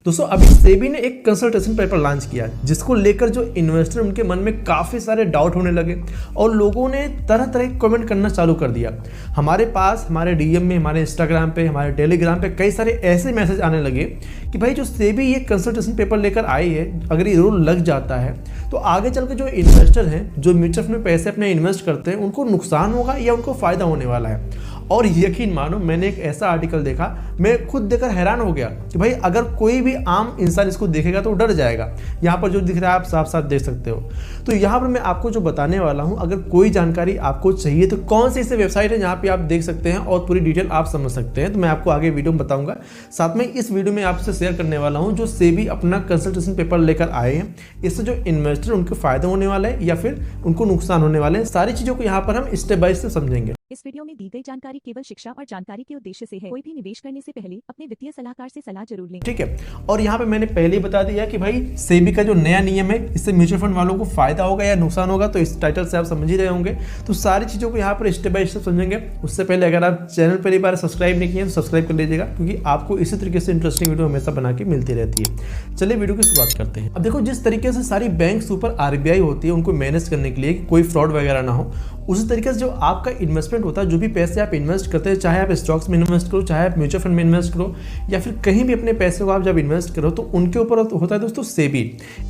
दोस्तों अभी सेबी ने एक कंसल्टेशन पेपर लॉन्च किया जिसको लेकर जो इन्वेस्टर उनके मन में काफ़ी सारे डाउट होने लगे और लोगों ने तरह तरह के कमेंट करना चालू कर दिया। हमारे पास हमारे डीएम में, हमारे इंस्टाग्राम पे, हमारे टेलीग्राम पे कई सारे ऐसे मैसेज आने लगे कि भाई जो सेबी ये कंसल्टेशन पेपर लेकर आई है, अगर ये रूल लग जाता है तो आगे चल के जो इन्वेस्टर हैं, जो म्यूचुअल फंड में पैसे अपने इन्वेस्ट करते हैं, उनको नुकसान होगा या उनको फ़ायदा होने वाला है। और यकीन मानो मैंने एक ऐसा आर्टिकल देखा, मैं खुद देखकर हैरान हो गया कि भाई अगर कोई भी आम इंसान इसको देखेगा तो डर जाएगा। यहाँ पर जो दिख रहा है आप साफ साफ देख सकते हो। तो यहाँ पर मैं आपको जो बताने वाला हूँ, अगर कोई जानकारी आपको चाहिए तो कौन सी ऐसी वेबसाइट है जहाँ पे आप देख सकते हैं और पूरी डिटेल आप समझ सकते हैं, तो मैं आपको आगे वीडियो में बताऊंगा। साथ में इस वीडियो में आपसे शेयर करने वाला हूँ जो सेबी अपना कंसल्टेशन पेपर लेकर आए हैं, इससे जो इन्वेस्टर उनको फायदा होने वाला है या फिर उनको नुकसान होने वाले हैं, सारी चीज़ों को यहाँ पर हम स्टेप बाय स्टेप समझेंगे। इस वीडियो में दी गई जानकारी केवल शिक्षा और जानकारी के उद्देश्य से है। कोई भी निवेश करने से पहले अपने वित्तीय सलाहकार से सलाह जरूर लें। ठीक है, और यहाँ पे मैंने पहले ही बता दिया कि भाई सेबी का जो नया नियम है, इससे म्यूचुअल फंड वालों को फायदा होगा या नुकसान होगा, तो इस टाइटल से आप समझ ही रहे होंगे। तो सारी चीज़ों को यहाँ पर स्टेप बाय स्टेप समझेंगे। उससे पहले अगर आप चैनल पहली बार सब्सक्राइब नहीं किए तो सब्सक्राइब कर लीजिएगा, क्योंकि आपको इसी तरीके से इंटरेस्टिंग वीडियो हमेशा बना के मिलती रहती है। चलिए वीडियो की शुरुआत करते हैं। अब देखो, जिस तरीके से सारी बैंक ऊपर आरबीआई होती है उनको मैनेज करने के लिए कि कोई फ्रॉड वगैरह ना हो, उसी तरीके से जो आपका इन्वेस्टमेंट होता है, जो भी पैसे आप इन्वेस्ट करते हैं, चाहे आप स्टॉक्स में इन्वेस्ट करो, चाहे आप म्यूचुअल फंड में इन्वेस्ट करो, या फिर कहीं भी अपने पैसे को आप जब इन्वेस्ट करो, तो उनके ऊपर होता है दोस्तों सेबी।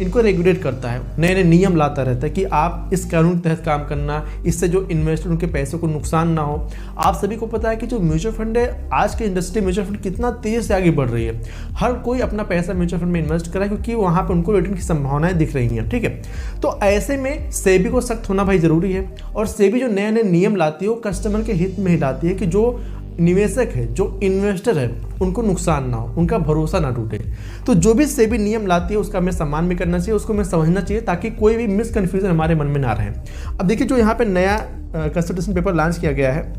इनको रेगुलेट करता है, नए नए नियम लाता रहता है कि आप इस कानून के तहत काम करना, इससे जो इन्वेस्टर उनके पैसे को नुकसान ना हो। आप सभी को पता है कि जो म्यूचुअल फंड है, आज की इंडस्ट्री म्यूचुअल फंड कितना तेज से आगे बढ़ रही है। हर कोई अपना पैसा म्यूचुअल फंड में इन्वेस्ट करा है क्योंकि वहाँ पर उनको रिटर्न की संभावनाएं दिख रही हैं। ठीक है, तो ऐसे में सेबी को सख्त होना भाई जरूरी है। और सेबी जो नए नए नियम लाती है वो कस्टमर के हित में ही लाती है कि जो निवेशक है, जो इन्वेस्टर है, उनको नुकसान ना हो, उनका भरोसा ना टूटे। तो जो भी सेबी नियम लाती है उसका हमें सम्मान भी करना चाहिए, उसको हमें समझना चाहिए, ताकि कोई भी मिसकन्फ्यूजन हमारे मन में ना रहे। अब देखिए, जो यहाँ पे नया कंसल्टेशन पेपर लॉन्च किया गया है,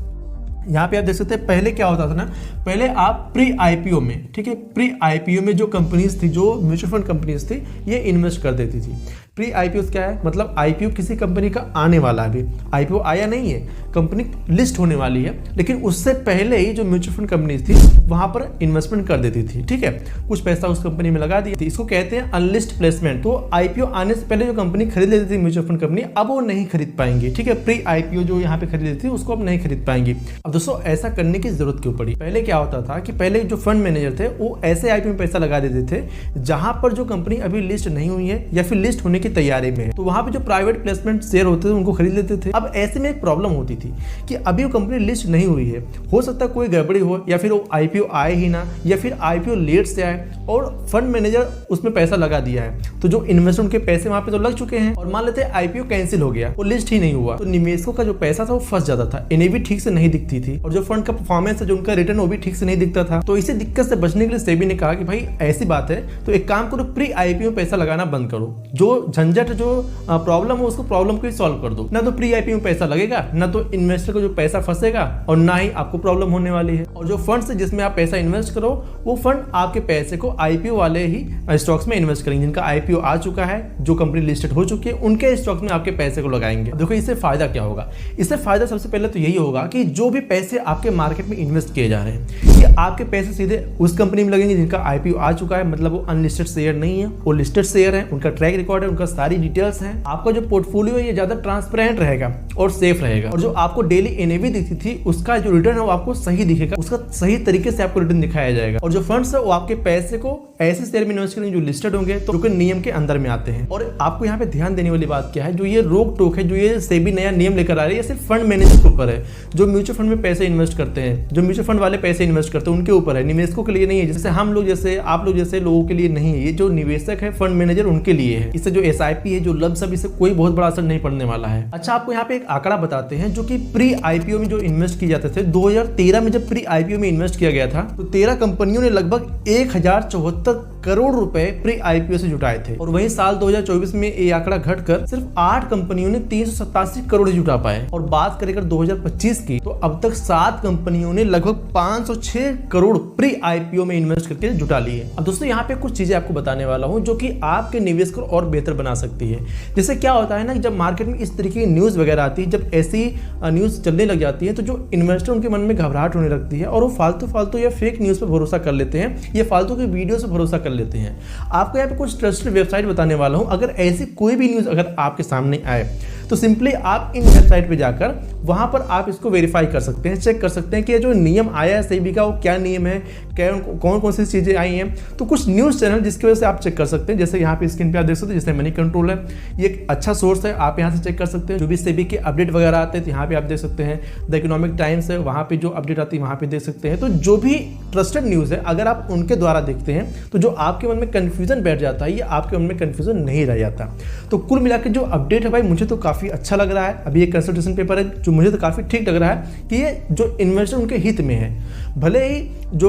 यहाँ पे आप देख सकते हैं पहले क्या होता था ना, पहले आप प्री आईपीओ में, ठीक है, प्री आईपीओ में जो कंपनीज थी, जो म्यूचुअल फंड कंपनीज थी, ये इन्वेस्ट कर देती थी। प्री आईपीओ क्या है, मतलब आईपीओ किसी कंपनी का आने वाला है, अभी आईपीओ आया नहीं है, कंपनी लिस्ट होने वाली है, लेकिन उससे पहले ही जो म्यूचुअल फंड कंपनीज थी वहां पर इन्वेस्टमेंट कर देती थी। ठीक है, कुछ पैसा उस कंपनी में लगा दिया थी, इसको कहते हैं अनलिस्ट प्लेसमेंट। तो आईपीओ आने से पहले जो कंपनी खरीद लेती थी म्यूचुअल फंड कंपनी, अब वो नहीं खरीद पाएंगी। ठीक है, प्री आईपीओ जो यहाँ पे खरीद लेती थी उसको अब नहीं खरीद पाएंगी। अब दोस्तों ऐसा करने की जरूरत क्यों पड़ी? पहले क्या होता था कि पहले जो फंड मैनेजर थे वो ऐसे आईपीओ में पैसा लगा देते थे जहां पर जो कंपनी अभी लिस्ट नहीं हुई है या फिर लिस्ट होने की तैयारी में है, तो वहां पे जो प्राइवेट प्लेसमेंट शेयर होते थे उनको खरीद लेते थे। अब ऐसे में एक प्रॉब्लम होती थी कि अभी वो कंपनी लिस्ट नहीं हुई है, हो सकता है कोई गड़बड़ी हो, या फिर वो आईपीओ आए ही ना, या फिर आईपीओ लेट से आए और फंड मैनेजर उसमें पैसा लगा दिया है, तो जो इन्वेस्टर उनके पैसे वहां पे तो लग चुके हैं, और मान लेते हैं आईपीओ कैंसिल हो गया, वो लिस्ट ही नहीं हुआ, तो निवेशकों का जो पैसा था वो फंस जाता था, एनएवी ठीक से नहीं दिखती थी, और जो फंड का परफॉर्मेंस है, जो उनका रिटर्न वो भी ठीक से नहीं दिखता था। तो इसी दिक्कत से बचने के लिए सेबी ने कहा कि भाई ऐसी बात है तो एक काम करो, प्री आईपीओ पैसा लगाना बंद करो, जो झंझट, जो प्रॉब्लम हो उसको प्रॉब्लम को ही सॉल्व कर दो। ना तो प्री आईपीओ में पैसा लगेगा, ना तो इन्वेस्टर को जो पैसा फंसेगा, और ना ही आपको प्रॉब्लम होने वाली है। और जो फंड्स जिसमें आप पैसा इन्वेस्ट करो, वो फंड आपके पैसे को आईपीओ वाले ही स्टॉक्स में इन्वेस्ट करेंगे, जिनका आईपीओ आ चुका है, जो कंपनी लिस्टेड हो चुकी है, उनके स्टॉक्स में आपके पैसे को लगाएंगे। देखो इससे फायदा क्या होगा? इससे फायदा सबसे पहले तो यही होगा कि जो भी पैसे आपके मार्केट में इन्वेस्ट किए जा रहे हैं, ये आपके पैसे सीधे उस कंपनी में लगेंगे जिनका आईपीओ आ चुका है, मतलब वो अनलिस्टेड शेयर नहीं है, वो लिस्टेड शेयर है, उनका ट्रैक रिकॉर्ड है, उनका सारी डिटेल्स है। आपका जो पोर्टफोलियो है ये ज्यादा ट्रांसपेरेंट रहेगा और सेफ रहेगा, और जो आपको डेली एनएवी दिखती थी उसका जो रिटर्न है वो आपको सही दिखेगा, उसका सही तरीके से आपको रिटर्न दिखाया जाएगा। और जो फंड्स है वो आपके पैसे को ऐसे शेयर में इन्वेस्ट करेंगे जो लिस्टेड होंगे, तो जो नियम के अंदर में आते हैं। और आपको यहाँ पे ध्यान देने वाली बात क्या है, जो ये रोक टोक है, जो ये सेबी नया नियम लेकर आ रही है, सिर्फ फंड मैनेजर के ऊपर है, जो म्यूचुअल फंड में पैसे इन्वेस्ट करते हैं, जो म्यूचुअल फंड वाले पैसे इन्वेस्ट करते हैं उनके ऊपर है, निवेशकों के लिए नहीं है। जैसे हम लोग, जैसे आप लोग जैसे लोगों के लिए नहीं है, ये जो निवेशक है, फंड मैनेजर, उनके लिए है। इससे जो एसआईपी है, जो लंप सम, इससे कोई बहुत बड़ा असर नहीं पड़ने वाला है। अच्छा, आपको यहाँ पे एक आंकड़ा बताते हैं, जो कि प्री आईपीओ में जो इन्वेस्ट किए जाते थे, 2013 में जब प्री आईपीओ में इन्वेस्ट किया गया था, तो 13 कंपनियों ने लगभग 1074 करोड़ रुपए प्री आईपीओ से जुटाए थे। और वहीं साल 2024 में ये आंकड़ा घटकर सिर्फ 8 कंपनियों ने 387 करोड़ जुटा पाए। और बात करें 2025 की, तो अब तक 7 कंपनियों ने लगभग 506 करोड़ प्री आईपीओ में इन्वेस्ट करके जुटा लिए। अब दोस्तों यहाँ पे कुछ चीजें आपको बताने वाला हूँ जो कि आपके निवेश को और बेहतर बना सकती है। जैसे क्या होता है ना, जब मार्केट में इस तरीके की न्यूज वगैरह आती है, जब ऐसी न्यूज चलने लग जाती है, तो जो इन्वेस्टर उनके मन में घबराहट होने लगती है और वो फालतू या फेक न्यूज पर भरोसा कर लेते हैं, ये फालतू की वीडियो से भरोसा कर लेते हैं। आपको यहाँ पे कुछ ट्रस्टेड वेबसाइट बताने वाला हूँ। अगर ऐसी कोई भी न्यूज़ अगर आपके सामने आए तो सिंपली आप इन वेबसाइट पे जाकर वहाँ पर आप इसको वेरीफाई कर सकते हैं, चेक कर सकते हैं कि ये जो नियम आया है सेबी का वो क्या नियम है, कौन कौन सी चीज़ें आई हैं। तो कुछ न्यूज़ चैनल जिसकी वजह से आप चेक कर सकते हैं, जैसे यहाँ पे स्क्रीन पे आप देख सकते हैं, जैसे मनी कंट्रोल है, ये एक अच्छा सोर्स है, आप यहाँ से चेक कर सकते हैं। जो भी सेबी के अपडेट वगैरह आते हैं तो यहाँ पे आप देख सकते हैं। द इकोनॉमिक टाइम्स है, वहाँ पे जो अपडेट आती है वहाँ पे देख सकते हैं। तो जो भी ट्रस्टेड न्यूज़ है अगर आप उनके द्वारा देखते हैं तो जो आपके मन में कन्फ्यूजन बैठ जाता है ये आपके मन में कन्फ्यूजन नहीं रह जाता। तो कुल मिलाकर जो अपडेट है भाई मुझे तो काफ़ी अच्छा लग रहा है। अभी एक कंसल्टेशन पेपर है जो मुझे तो काफ़ी ठीक लग रहा है कि ये जो इन्वेस्टर उनके हित में है। भले ही जो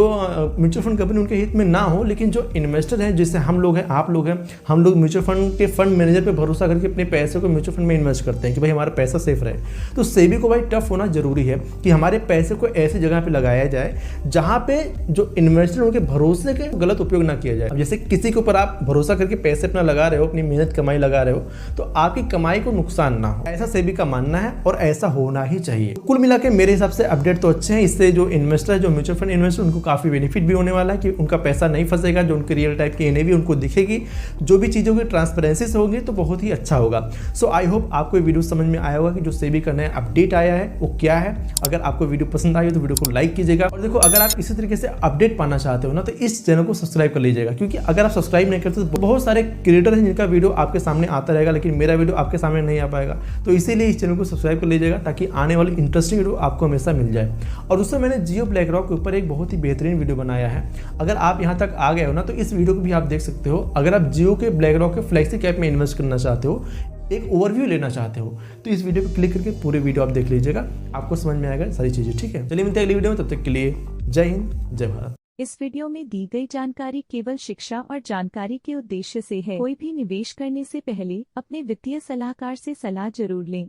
म्यूचुअल फंड कंपनी उनके हित में ना हो, लेकिन जो इन्वेस्टर हैं जैसे हम लोग हैं, आप लोग हैं, हम लोग म्यूचुअल फंड के फंड मैनेजर पे भरोसा करके अपने पैसे को म्यूचुअल फंड में इन्वेस्ट करते हैं कि भाई हमारा पैसा सेफ रहे। तो सेबी को भाई टफ होना जरूरी है कि हमारे पैसे को ऐसी जगह पे लगाया जाए जहाँ पे जो इन्वेस्टर उनके भरोसे के गलत उपयोग ना किया जाए। अब जैसे किसी के ऊपर आप भरोसा करके पैसे अपना लगा रहे हो, अपनी मेहनत कमाई लगा रहे हो, तो आपकी कमाई को नुकसान ना हो, ऐसा सेबी का मानना है और ऐसा होना ही चाहिए। कुल मिला के मेरे हिसाब से अपडेट तो अच्छे हैं। इससे जो इन्वेस्टर है, जो म्यूचुअल फंड इन्वेस्टर, उनको काफी बेनिफिट भी होने वाला है कि उनका पैसा नहीं फंसेगा, जो उनकी रियल टाइप की एनएवी उनको दिखेगी, जो भी चीज़ों की ट्रांसपेरेंसी से होगी तो बहुत ही अच्छा होगा। सो आई होप आपको ये वीडियो समझ में आया होगा कि जो सेबी का नया अपडेट आया है वो क्या है। अगर आपको वीडियो पसंद आई तो वीडियो को लाइक कीजिएगा, और देखो अगर आप इसी तरीके से अपडेट पाना चाहते हो ना तो इस चैनल को सब्सक्राइब कर लीजिएगा, क्योंकि अगर आप सब्सक्राइब नहीं करते तो बहुत सारे क्रिएटर हैं जिनका वीडियो आपके सामने आता रहेगा लेकिन मेरा वीडियो आपके सामने नहीं आ पाएगा। तो इसीलिए इस चैनल को सब्सक्राइब कर लीजिएगा ताकि आने वाली इंटरेस्टिंग वीडियो आपको हमेशा मिल जाए। और दूसरा मैंने जियो ब्लैक रॉक के ऊपर एक बहुत ही बेहतरीन वीडियो बनाया है। अगर आप यहाँ तक आ गए हो ना तो इस वीडियो को भी आप देख सकते हो। अगर आप जियो के ब्लैक रॉक के फ्लेक्सी कैप में इन्वेस्ट करना चाहते हो, एक ओवरव्यू लेना चाहते हो, तो इस वीडियो पर क्लिक करके पूरे वीडियो आप देख लीजिएगा, आपको समझ में आएगा सारी चीज़ें। ठीक है, चलिए मिलते हैं अगली वीडियो में, तब तक के लिए जय हिंद, जय भारत। इस वीडियो में दी गई जानकारी केवल शिक्षा और जानकारी के उद्देश्य से है। कोई भी निवेश करने से पहले अपने वित्तीय सलाहकार से सलाह जरूर लें।